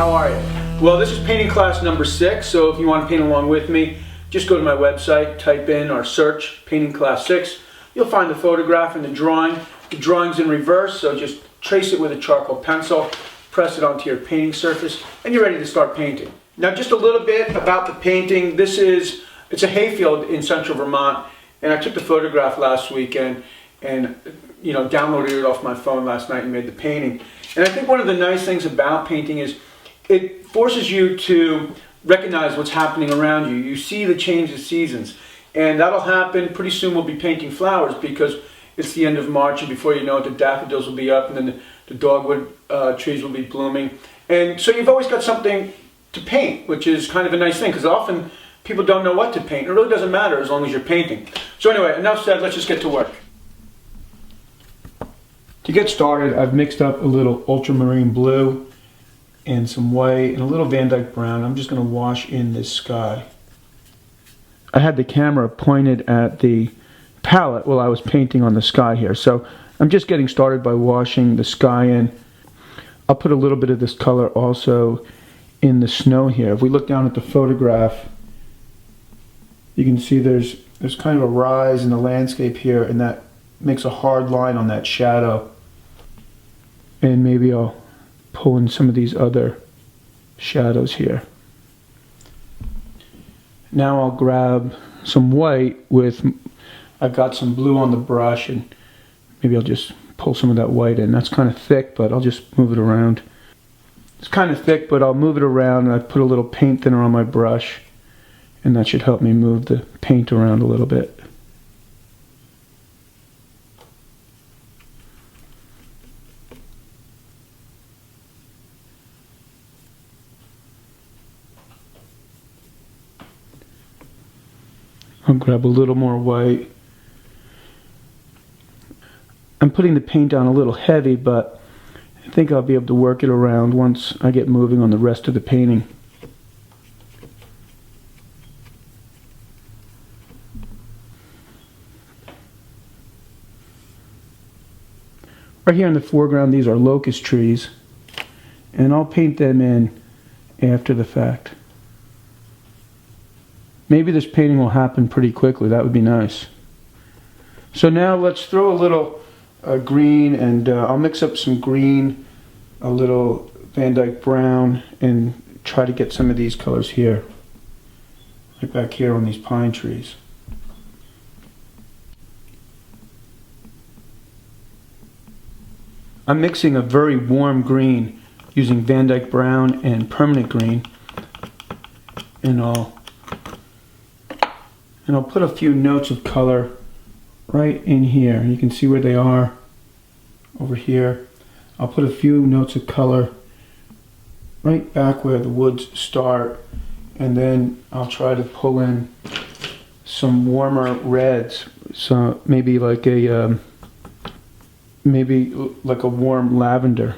how are you? Well, this is painting class number 6, so if you want to paint along with me, just go to my website, type in or search painting class 6. You'll find the photograph and the drawing. The drawing's in reverse, so just trace it with a charcoal pencil, press it onto your painting surface, and you're ready to start painting. Now just a little bit about the painting. It's a hayfield in central Vermont, and I took the photograph last weekend and downloaded it off my phone last night and made the painting. And I think one of the nice things about painting is it forces you to recognize what's happening around you. You see the change of seasons, and that'll happen. Pretty soon we'll be painting flowers because it's the end of March, and before you know it, the daffodils will be up, and then the dogwood trees will be blooming. And so you've always got something to paint, which is kind of a nice thing, because often people don't know what to paint. It really doesn't matter as long as you're painting. So anyway, enough said, let's just get to work. To get started, I've mixed up a little ultramarine blue and some white and a little Van Dyke brown. I'm just going to wash in this sky. I had the camera pointed at the palette while I was painting on the sky here. So I'm just getting started by washing the sky in. I'll put a little bit of this color also in the snow here. If we look down at the photograph, you can see there's kind of a rise in the landscape here, and that makes a hard line on that shadow. And maybe I'll pull in some of these other shadows here. Now I'll grab some white I've got some blue on the brush, and maybe I'll just pull some of that white in. That's kind of thick, but I'll just move it around. It's kind of thick, but I'll move it around, and I put a little paint thinner on my brush, and that should help me move the paint around a little bit. I'll grab a little more white. I'm putting the paint down a little heavy, but I think I'll be able to work it around once I get moving on the rest of the painting. Right here in the foreground, these are locust trees, and I'll paint them in after the fact. Maybe this painting will happen pretty quickly. That would be nice. So now let's throw a little green, and I'll mix up some green, a little Van Dyke brown, and try to get some of these colors here, like back here on these pine trees. I'm mixing a very warm green using Van Dyke brown and permanent green, and I'll put a few notes of color right in here. You can see where they are over here. I'll put a few notes of color right back where the woods start, and then I'll try to pull in some warmer reds. So maybe like a warm lavender.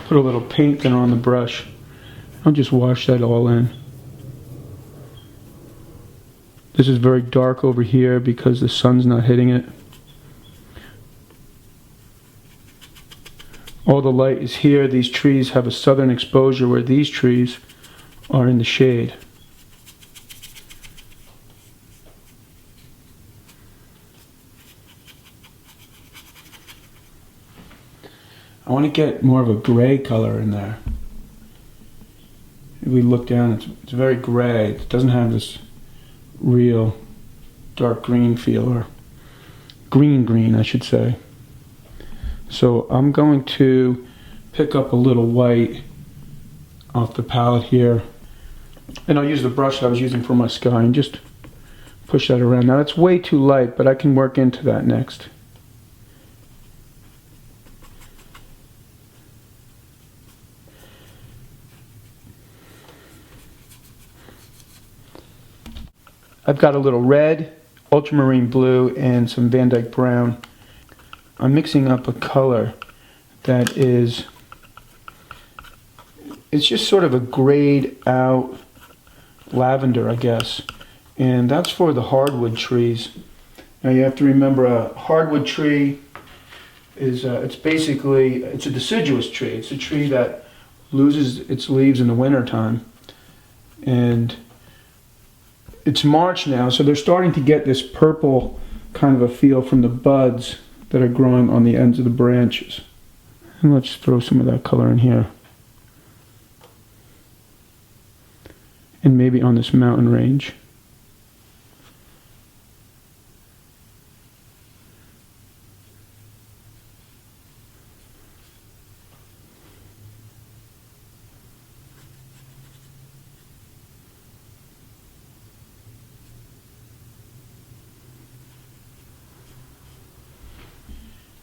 Put a little paint thinner on the brush. I'll just wash that all in. This is very dark over here because the sun's not hitting it. All the light is here. These trees have a southern exposure where these trees are in the shade. I want to get more of a gray color in there. If we look down, it's very gray. It doesn't have this real dark green feel, or green I should say. So I'm going to pick up a little white off the palette here, and I'll use the brush I was using for my sky and just push that around. Now that's way too light, but I can work into that next. I've got a little red, ultramarine blue, and some Van Dyke brown. I'm mixing up a color that is it's just sort of a grayed out lavender, I guess. And that's for the hardwood trees. Now you have to remember, a hardwood tree is it's a deciduous tree. It's a tree that loses its leaves in the wintertime. And it's March now, so they're starting to get this purple kind of a feel from the buds that are growing on the ends of the branches. And let's throw some of that color in here. And maybe on this mountain range.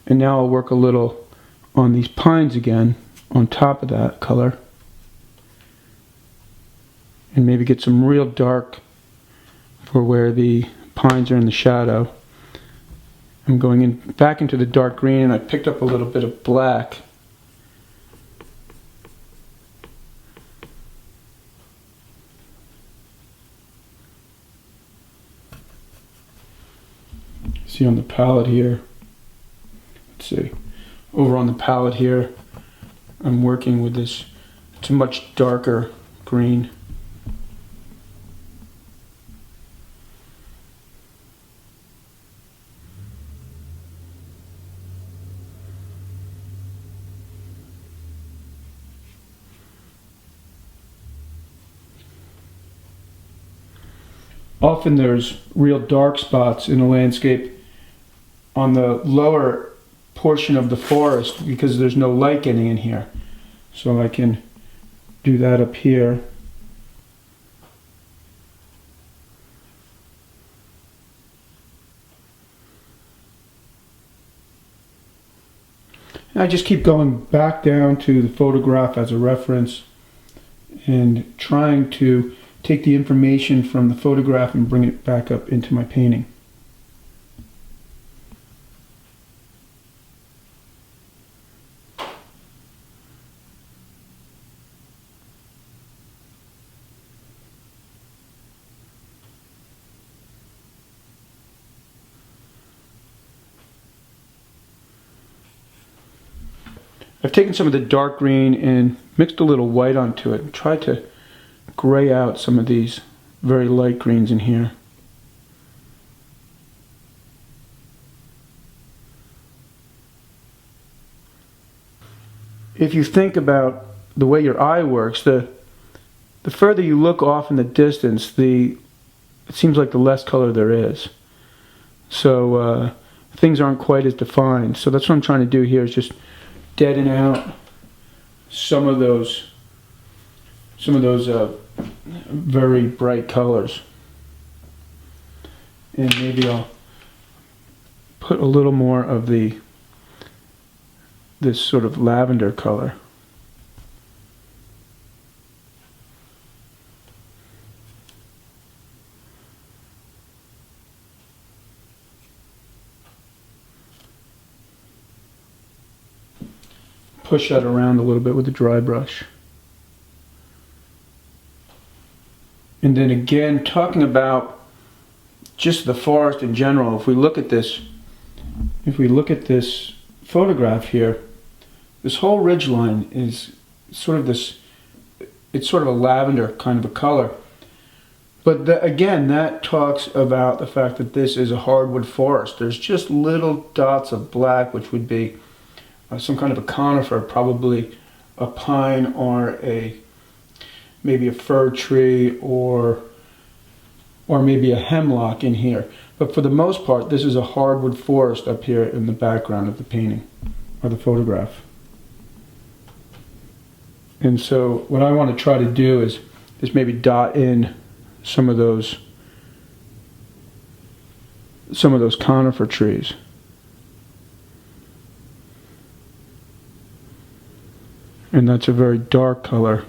And now I'll work a little on these pines again, on top of that color. And maybe get some real dark for where the pines are in the shadow. I'm going in back into the dark green, and I picked up a little bit of black. See on the palette here. Let's see. Over on the palette here, I'm working with this. It's a much darker green. Often there's real dark spots in a landscape on the lower portion of the forest because there's no light getting in here. So I can do that up here. And I just keep going back down to the photograph as a reference and trying to take the information from the photograph and bring it back up into my painting. I've taken some of the dark green and mixed a little white onto it and tried to gray out some of these very light greens in here. If you think about the way your eye works, the further you look off in the distance, it seems like the less color there is. So things aren't quite as defined. So that's what I'm trying to do here, is just deaden out some of those very bright colors. And maybe I'll put a little more of this sort of lavender color. Push that around a little bit with a dry brush. And then again, talking about just the forest in general, if we look at this photograph here, this whole ridgeline is sort of it's sort of a lavender kind of a color. But again, that talks about the fact that this is a hardwood forest. There's just little dots of black, which would be some kind of a conifer, probably a pine or maybe a fir tree or maybe a hemlock in here. But for the most part, this is a hardwood forest up here in the background of the painting or the photograph. And so what I want to try to do is maybe dot in some of those conifer trees. And that's a very dark color.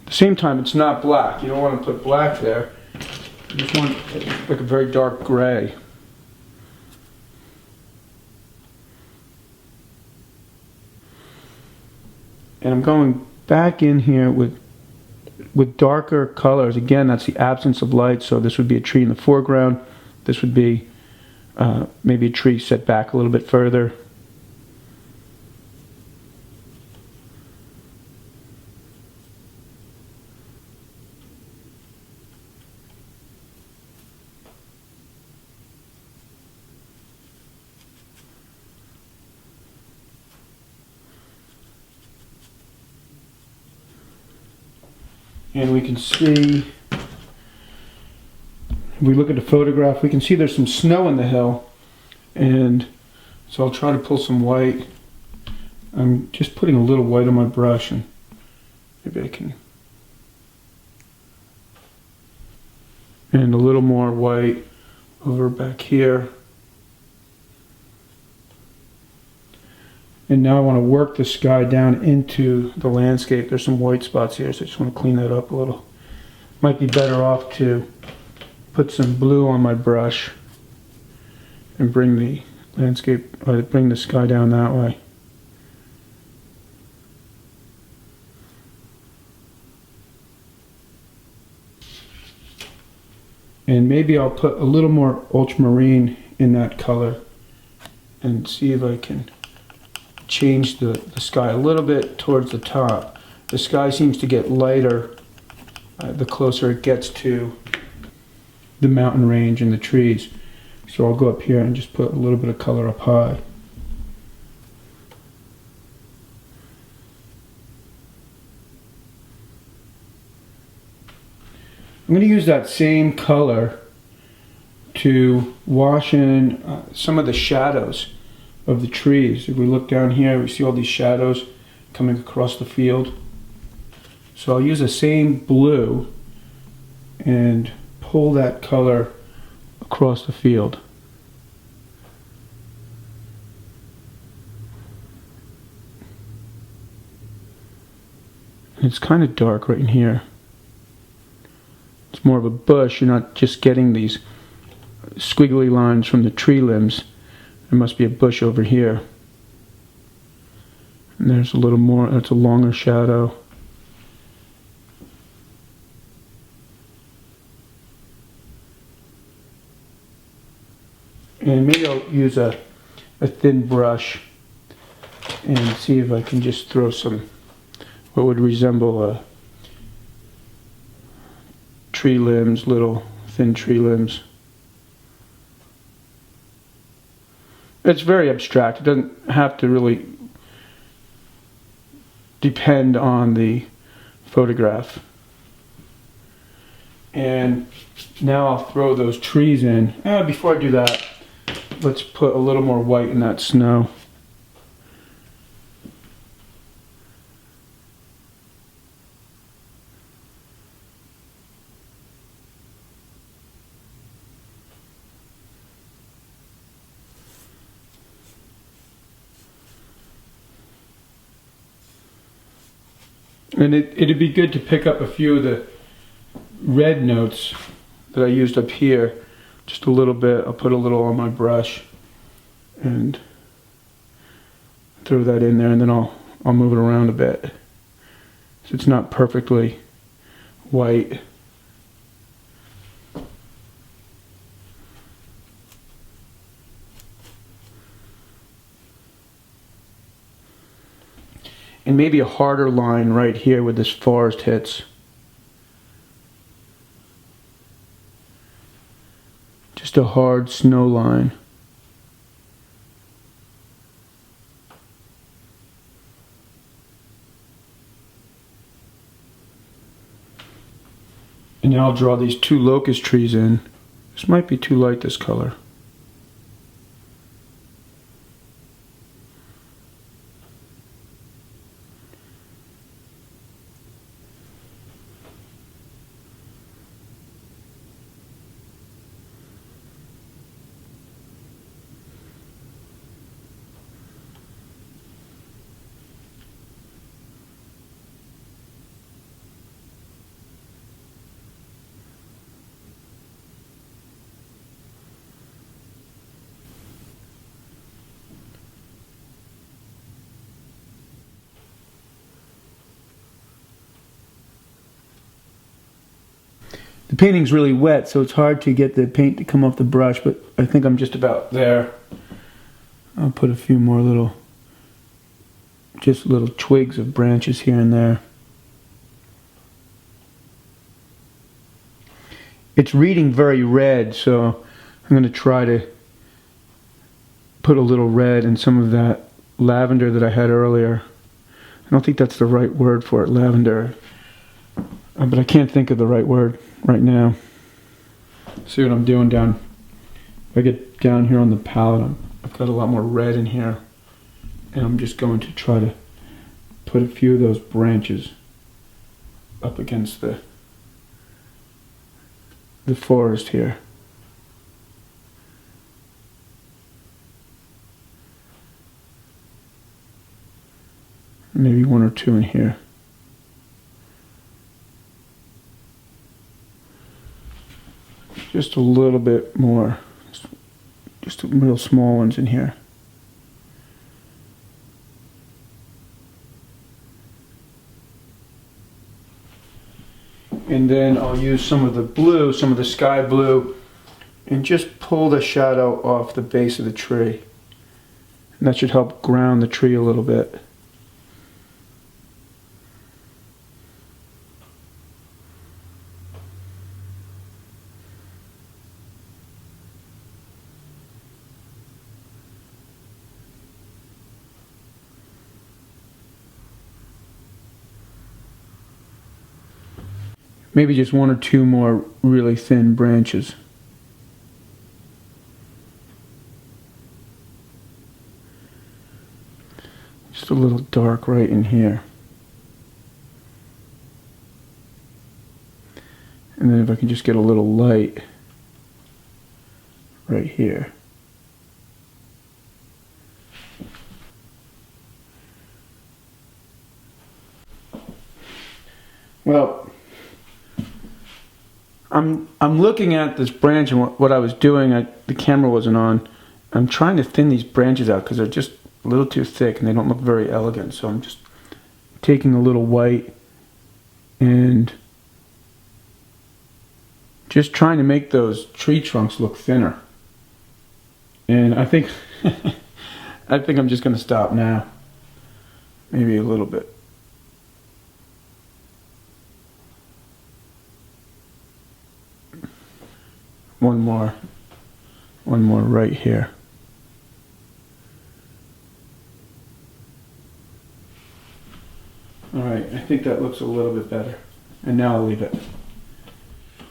At the same time, it's not black. You don't want to put black there. You just want like a very dark gray. And I'm going back in here with darker colors. Again, that's the absence of light, so this would be a tree in the foreground. This would be maybe a tree set back a little bit further. And we can see, if we look at the photograph, we can see there's some snow in the hill. And so I'll try to pull some white. I'm just putting a little white on my brush, and maybe I can. And a little more white over back here. And now I want to work the sky down into the landscape. There's some white spots here, so I just want to clean that up a little. Might be better off to put some blue on my brush and bring the landscape, or bring the sky down that way. And maybe I'll put a little more ultramarine in that color and see if I can change the sky a little bit towards the top. The sky seems to get lighter the closer it gets to the mountain range and the trees. So I'll go up here and just put a little bit of color up high. I'm going to use that same color to wash in some of the shadows of the trees. If we look down here, we see all these shadows coming across the field. So I'll use the same blue and pull that color across the field. And it's kind of dark right in here. It's more of a bush. You're not just getting these squiggly lines from the tree limbs. There must be a bush over here. And there's a little more, that's a longer shadow. And maybe I'll use a thin brush and see if I can just throw some, what would resemble tree limbs, little thin tree limbs. It's very abstract. It doesn't have to really depend on the photograph. And now I'll throw those trees in. Before I do that, let's put a little more white in that snow. And it'd be good to pick up a few of the red notes that I used up here. Just a little bit. I'll put a little on my brush and throw that in there, and then I'll move it around a bit so it's not perfectly white. And maybe a harder line right here where this forest hits. Just a hard snow line. And now I'll draw these two locust trees in. This might be too light, this color. The painting's really wet, so it's hard to get the paint to come off the brush, but I think I'm just about there. I'll put a few more just little twigs of branches here and there. It's reading very red, so I'm going to try to put a little red in some of that lavender that I had earlier. I don't think that's the right word for it, lavender. But I can't think of the right word right now. See what I'm doing down. If I get down here on the palette, I've got a lot more red in here. And I'm just going to try to put a few of those branches up against the forest here. Maybe one or two in here. Just a little bit more. Just real small ones in here. And then I'll use some of the blue, some of the sky blue, and just pull the shadow off the base of the tree. And that should help ground the tree a little bit. Maybe just one or two more really thin branches. Just a little dark right in here. And then if I can just get a little light right here. Well, I'm looking at this branch and what I was doing, the camera wasn't on. I'm trying to thin these branches out because they're just a little too thick and they don't look very elegant. So I'm just taking a little white and just trying to make those tree trunks look thinner. And I think I think I'm just going to stop now. Maybe a little bit. One more right here. All right, I think that looks a little bit better. And now I'll leave it.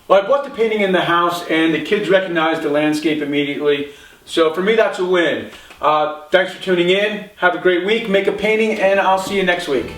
Well, I bought the painting in the house and the kids recognized the landscape immediately. So for me, that's a win. Thanks for tuning in. Have a great week. Make a painting and I'll see you next week.